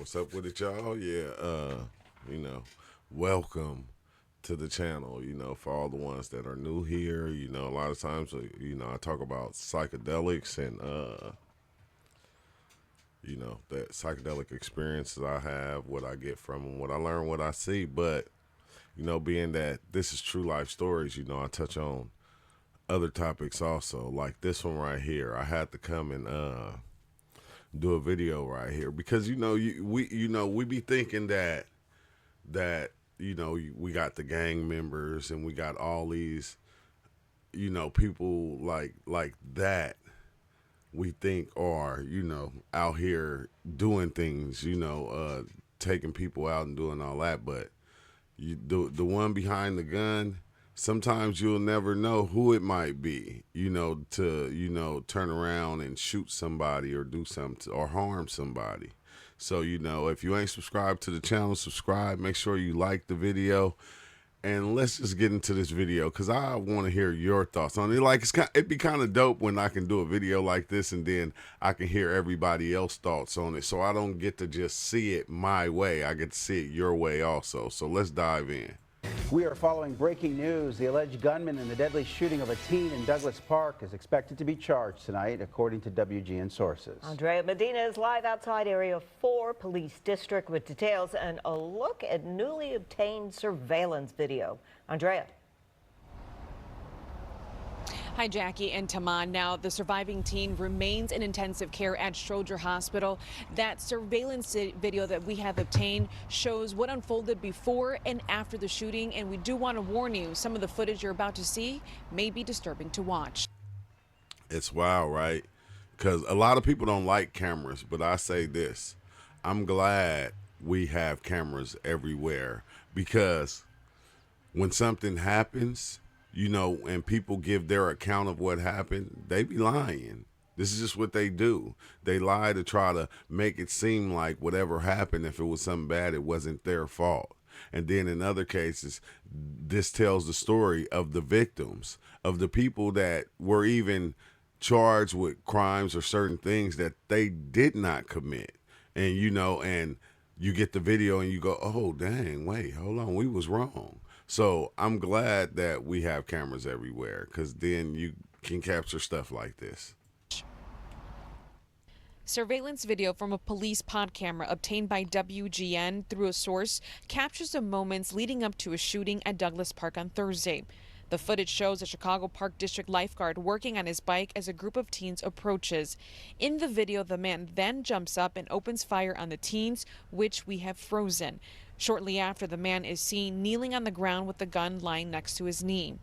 What's up with it, y'all? Yeah, you know, welcome to the channel. For all the ones that are new here, a lot of times, I talk about psychedelics and that psychedelic experiences I have, what I get from them, what I learn, what I see. But being that this is true life stories, I touch on other topics also, like this one right here. I had to come and do a video right here because we be thinking that we got the gang members and we got all these people like that we think are out here doing things, taking people out and doing all that. But the one behind the gun, sometimes you'll never know who it might be, to turn around and shoot somebody or do something or harm somebody. So if you ain't subscribed to the channel, subscribe. Make sure you like the video, and let's just get into this video because I want to hear your thoughts on it. Like it'd be kind of dope when I can do a video like this and then I can hear everybody else's thoughts on it. So I don't get to just see it my way. I get to see it your way also. So let's dive in. We are following breaking news. The alleged gunman in the deadly shooting of a teen in Douglas Park is expected to be charged tonight, according to WGN sources. Andrea Medina is live outside Area 4 Police District with details and a look at newly obtained surveillance video. Andrea. Hi, Jackie and Taman. Now, the surviving teen remains in intensive care at Schroeder Hospital. That surveillance video that we have obtained shows what unfolded before and after the shooting. And we do want to warn you, some of the footage you're about to see may be disturbing to watch. It's wild, right? Because a lot of people don't like cameras, but I say this. I'm glad we have cameras everywhere because when something happens, and people give their account of what happened, they be lying. This is just what they do. They lie to try to make it seem like whatever happened, if it was something bad, it wasn't their fault. And then in other cases, this tells the story of the victims, of the people that were even charged with crimes or certain things that they did not commit. And, and you get the video and you go, oh, dang, wait, hold on, we was wrong. So I'm glad that we have cameras everywhere because then you can capture stuff like this. Surveillance video from a police pod camera obtained by WGN through a source captures the moments leading up to a shooting at Douglas Park on Thursday. The footage shows a Chicago Park District lifeguard working on his bike as a group of teens approaches. In the video, the man then jumps up and opens fire on the teens, which we have frozen. Shortly after, the man is seen kneeling on the ground with the gun lying next to his knee.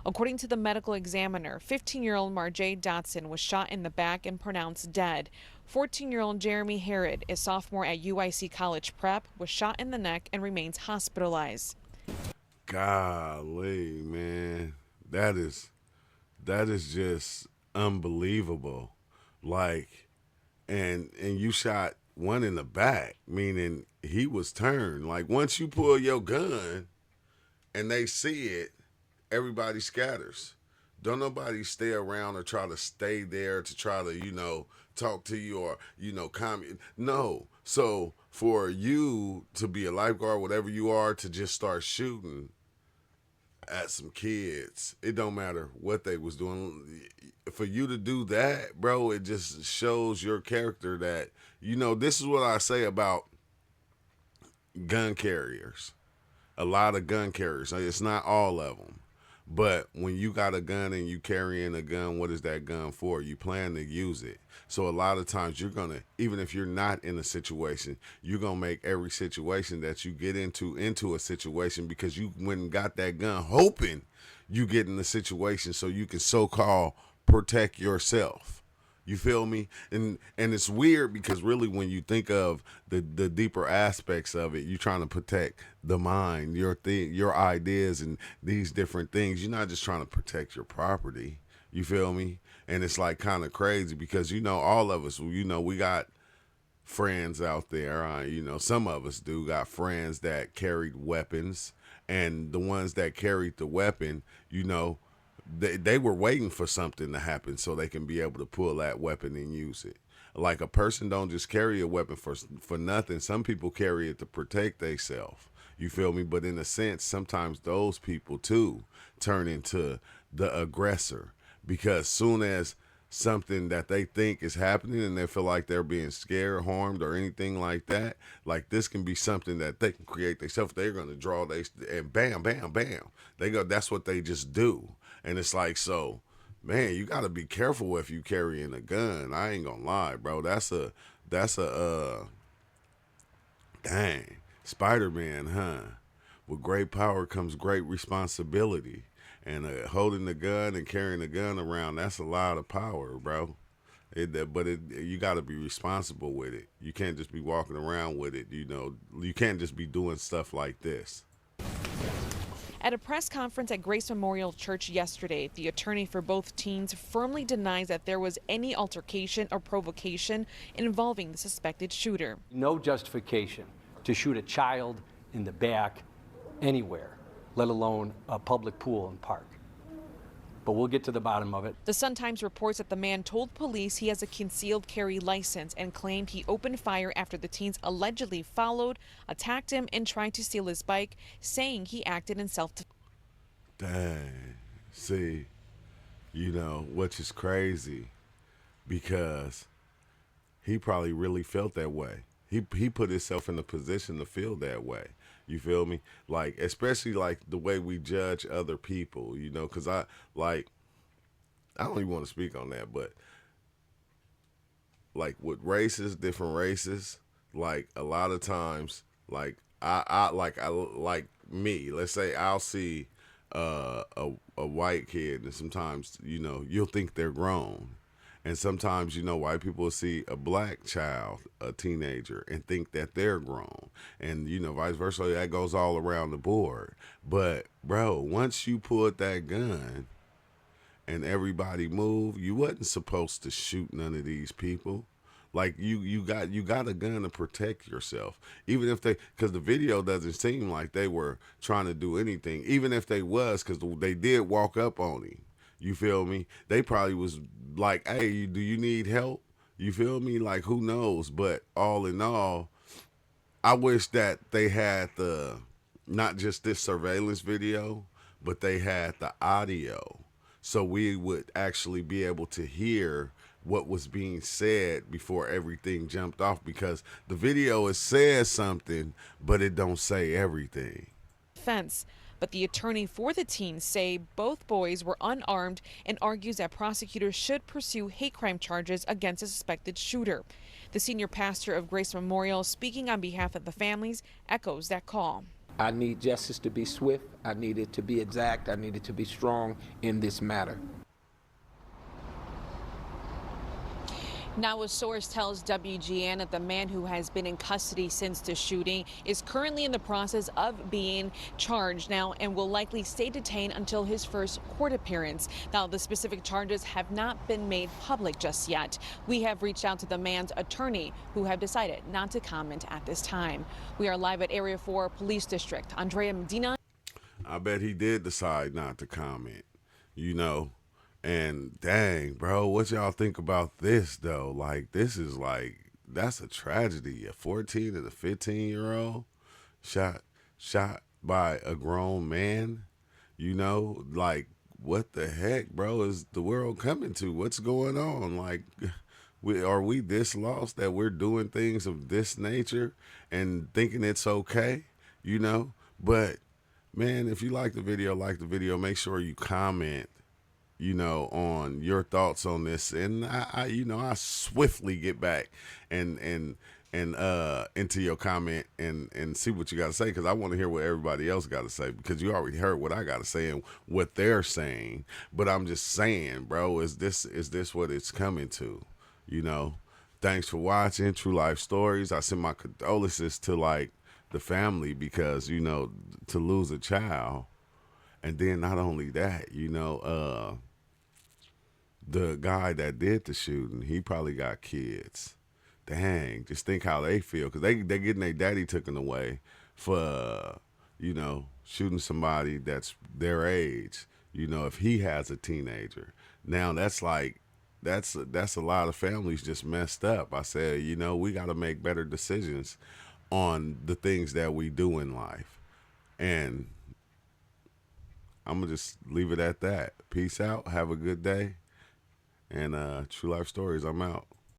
According to the medical examiner, 15-year-old Marjay Dotson was shot in the back and pronounced dead. 14-year-old Jeremy Herod, a sophomore at UIC College Prep, was shot in the neck and remains hospitalized. Golly, man, that is just unbelievable. Like, and you shot one in the back, meaning he was turned. Like, once you pull your gun and they see it, everybody scatters. Don't nobody stay around or try to stay there to try to, talk to you or, comment. No. So for you to be a lifeguard, whatever you are, to just start shooting at some kids, it don't matter what they was doing. For you to do that, bro, it just shows your character that, this is what I say about gun carriers. A lot of gun carriers. It's not all of them. But when you got a gun and you carrying a gun, what is that gun for? You plan to use it. So a lot of times you're going to, even if you're not in a situation, you're going to make every situation that you get into a situation because you went and got that gun hoping you get in the situation so you can so-called protect yourself. You feel me? And it's weird because really when you think of the deeper aspects of it, you're trying to protect the mind, your ideas and these different things. You're not just trying to protect your property. You feel me? And it's like kind of crazy because, all of us, we got friends out there. Some of us do got friends that carried weapons, and the ones that carried the weapon, they were waiting for something to happen so they can be able to pull that weapon and use it. Like a person don't just carry a weapon for nothing. Some people carry it to protect themselves. You feel me? But in a sense, sometimes those people too turn into the aggressor, because soon as something that they think is happening and they feel like they're being scared, harmed, or anything like that, like this can be something that they can create themselves. They're going to draw and bam, bam, bam. They go. That's what they just do. And it's like, so, man, you got to be careful if you carrying a gun. I ain't gonna lie, bro. That's a dang, Spider-Man, huh? With great power comes great responsibility. And holding the gun and carrying the gun around, that's a lot of power, bro. You got to be responsible with it. You can't just be walking around with it. You know, you can't just be doing stuff like this. At a press conference at Grace Memorial Church yesterday, the attorney for both teens firmly denies that there was any altercation or provocation involving the suspected shooter. No justification to shoot a child in the back anywhere, let alone a public pool and park. But we'll get to the bottom of it. The Sun-Times reports that the man told police he has a concealed carry license and claimed he opened fire after the teens allegedly followed, attacked him, and tried to steal his bike, saying he acted in self-defense. Dang. See, you know, which is crazy, because he probably really felt that way. He put himself in a position to feel that way. You feel me? Like, especially like the way we judge other people, you know, because I don't even want to speak on that, but like with different races, like a lot of times, like I like me, let's say I'll see a white kid, and sometimes, you know, you'll think they're grown. And sometimes, you know, white people will see a black child, a teenager, and think that they're grown. And, you know, vice versa, that goes all around the board. But, bro, once you pulled that gun and everybody moved, you wasn't supposed to shoot none of these people. Like, you got a gun to protect yourself. Even if because the video doesn't seem like they were trying to do anything. Even if they was, because they did walk up on him. You feel me? They probably was like, hey, do you need help? You feel me? Like, who knows? But all in all, I wish that they had not just this surveillance video, but they had the audio, so we would actually be able to hear what was being said before everything jumped off, because the video says something, but it don't say everything. But the attorney for the teens say both boys were unarmed and argues that prosecutors should pursue hate crime charges against a suspected shooter. The senior pastor of Grace Memorial, speaking on behalf of the families, echoes that call. I need justice to be swift. I need it to be exact. I need it to be strong in this matter. Now, a source tells WGN that the man who has been in custody since the shooting is currently in the process of being charged now and will likely stay detained until his first court appearance. Now, the specific charges have not been made public just yet. We have reached out to the man's attorney, who have decided not to comment at this time. We are live at Area 4 Police District. Andrea Medina. I bet he did decide not to comment, you know. And dang, bro, what y'all think about this, though? Like, this is like, that's a tragedy. A 14 and a 15-year-old shot by a grown man, you know? Like, what the heck, bro, is the world coming to? What's going on? Like, are we this lost that we're doing things of this nature and thinking it's okay, you know? But, man, if you like the video, make sure you comment, you know, on your thoughts on this, and I swiftly get back and into your comment and see what you got to say, because I want to hear what everybody else got to say, because you already heard what I got to say and what they're saying. But I'm just saying, bro, is this what it's coming to? You know, thanks for watching True Life Stories. I send my condolences to like the family, because, you know, to lose a child. And then not only that, you know, the guy that did the shooting, he probably got kids. Dang, just think how they feel, because they getting their daddy taken away for, you know, shooting somebody that's their age. You know, if he has a teenager. Now that's like that's a lot of families just messed up. I said, you know, we got to make better decisions on the things that we do in life. And I'm going to just leave it at that. Peace out. Have a good day. And True Life Stories, I'm out.